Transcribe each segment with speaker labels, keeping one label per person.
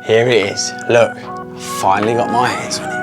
Speaker 1: Here it is. Look, finally got my hands on it.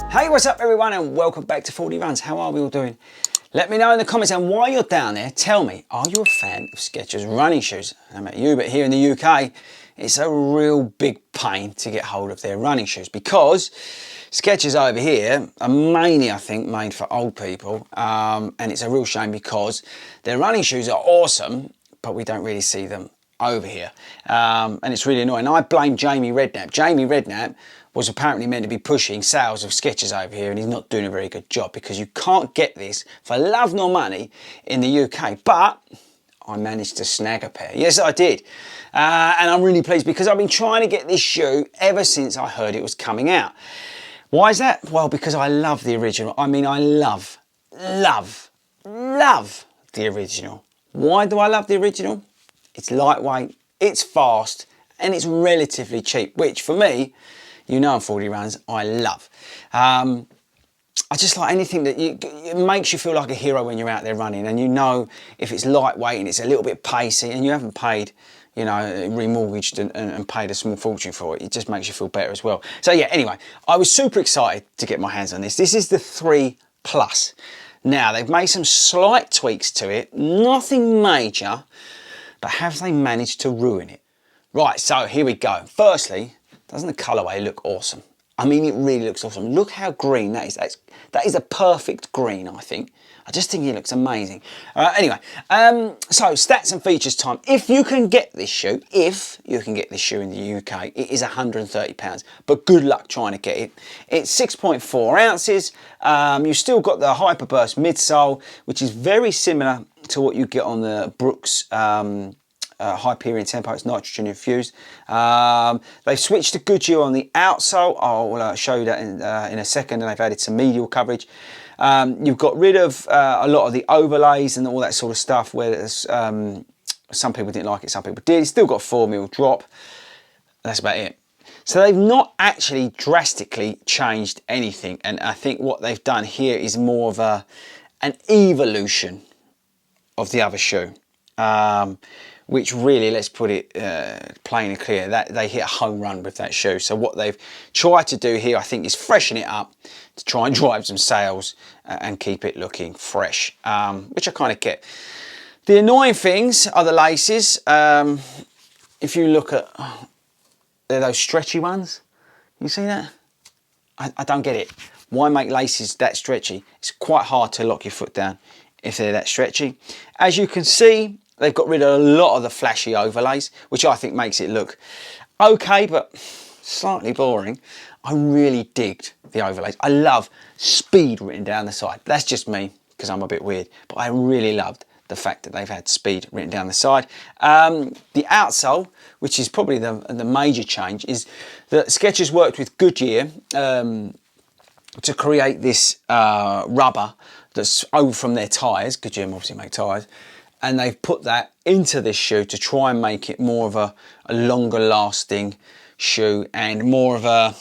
Speaker 1: Hey, what's up everyone and welcome back to 40 Runs. How are we all doing? Let me know in the comments, and while you're down there, tell me, are you a fan of Skechers running shoes? I don't know about you, but here in the UK, it's a real big pain to get hold of their running shoes because Skechers over here are mainly, I think, made for old people, and it's a real shame because their running shoes are awesome, but we don't really see them over here, and it's really annoying. I blame Jamie Redknapp. Jamie Redknapp was apparently meant to be pushing sales of Skechers over here, and he's not doing a very good job because you can't get this for love nor money in the UK. But I managed to snag a pair. Yes, I did. And I'm really pleased because I've been trying to get this shoe ever since I heard it was coming out. Why is that? Well, because I love the original. I mean, I love the original. Why do I love the original? It's lightweight, it's fast, and it's relatively cheap, which for me, you know, on 40 Runs, I love. I just like anything that it makes you feel like a hero when you're out there running, and you know if it's lightweight and it's a little bit pacey and you haven't paid, you know, remortgaged and paid a small fortune for it, it just makes you feel better as well. So yeah, anyway, I was super excited to get my hands on this. This is the 3 Plus. Now, they've made some slight tweaks to it, nothing major, but have they managed to ruin it? Right, so here we go. Firstly, doesn't the colourway look awesome? I mean, it really looks awesome. Look how green that is. That is a perfect green, I think. I just think it looks amazing. Anyway, so stats and features time. If you can get this shoe, in the UK, it is £130, but good luck trying to get it. It's 6.4 ounces. You've still got the Hyperburst midsole, which is very similar to what you get on the Brooks Hyperion Tempo. It's nitrogen infused. They've switched to Goodyear on the outsole. I'll show you that in a second, and they've added some medial coverage. You've got rid of a lot of the overlays and all that sort of stuff, where there's, some people didn't like it, some people did. It's still got 4mm drop. That's about it. So they've not actually drastically changed anything, and I think what they've done here is more of an evolution of the other shoe, which really, let's put it plain and clear, that they hit a home run with that shoe. So what they've tried to do here, I think, is freshen it up to try and drive some sales and keep it looking fresh, which I kind of get. The annoying things are the laces. If you look at, they're those stretchy ones. You see that? I don't get it. Why make laces that stretchy? It's quite hard to lock your foot down if they're that stretchy. As you can see, they've got rid of a lot of the flashy overlays, which I think makes it look okay, but slightly boring. I really digged the overlays. I love speed written down the side. That's just me, because I'm a bit weird, but I really loved the fact that they've had speed written down the side. The outsole, which is probably the major change, is that Skechers worked with Goodyear to create this rubber that's over from their tyres. Goodyear obviously make tyres, and they've put that into this shoe to try and make it more of a longer lasting shoe, and more of a,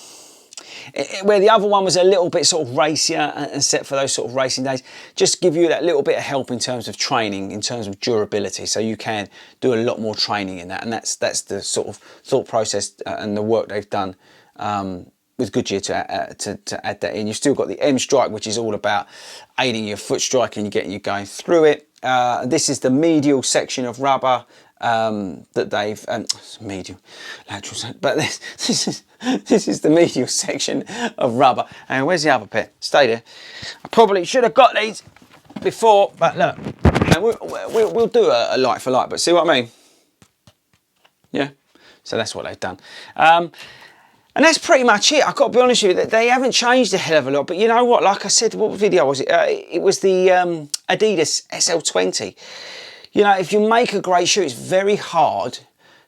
Speaker 1: where the other one was a little bit sort of racier and set for those sort of racing days, just give you that little bit of help in terms of training, in terms of durability, so you can do a lot more training in that. And that's the sort of thought process and the work they've done with Goodyear to add that in. You've still got the M strike, which is all about aiding your foot strike and getting you going through it. This is the medial section of rubber that they've medial, lateral, but this is the medial section of rubber. And where's the other pair? Stay there. I probably should have got these before, but look, we'll do a like for like, but see what I mean? Yeah. So that's what they've done. And that's pretty much it. I've got to be honest with you, they haven't changed a hell of a lot. But you know what? Like I said, what video was it? It was the Adidas SL20. You know, if you make a great shoe, it's very hard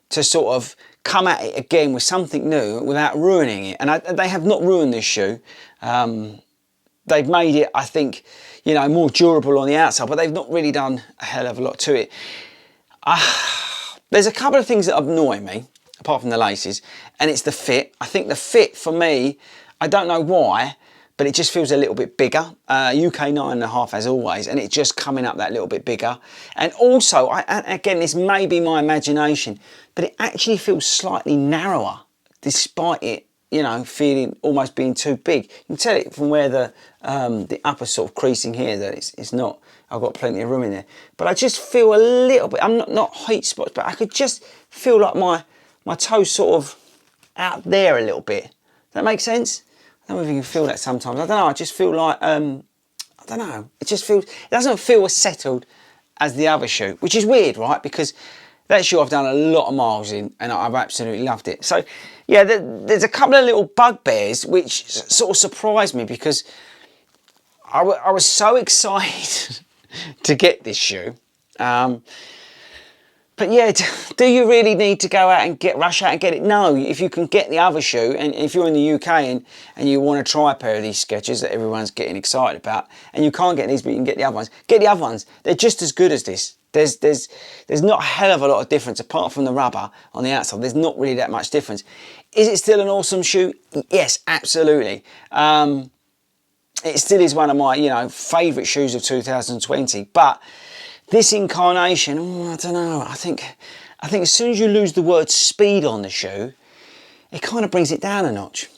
Speaker 1: to sort of come at it again with something new without ruining it. And they have not ruined this shoe. They've made it, I think, you know, more durable on the outside, but they've not really done a hell of a lot to it. There's a couple of things that annoy me, apart from the laces, and it's the fit. I think the fit for me, I don't know why, but it just feels a little bit bigger. UK 9.5 as always, and it's just coming up that little bit bigger. And also, again, this may be my imagination, but it actually feels slightly narrower, despite it, you know, feeling almost being too big. You can tell it from where the upper sort of creasing here that it's not. I've got plenty of room in there, but I just feel a little bit. I'm not heat spots, but I could just feel like my toes sort of out there a little bit. Does that make sense? I don't know if you can feel that sometimes. I don't know. I just feel like I don't know. It just feels. It doesn't feel as settled as the other shoe, which is weird, right? Because that shoe I've done a lot of miles in, and I've absolutely loved it. So yeah, there's a couple of little bugbears which sort of surprised me because I was so excited to get this shoe. But yeah, do you really need to go out and rush out and get it? No, if you can get the other shoe, and if you're in the UK and you want to try a pair of these Skechers that everyone's getting excited about, and you can't get these, but you can get the other ones. Get the other ones. They're just as good as this. There's not a hell of a lot of difference apart from the rubber on the outside. There's not really that much difference. Is it still an awesome shoe? Yes, absolutely. It still is one of my, you know, favourite shoes of 2020. But this incarnation, I don't know. I think as soon as you lose the word speed on the shoe, it kind of brings it down a notch.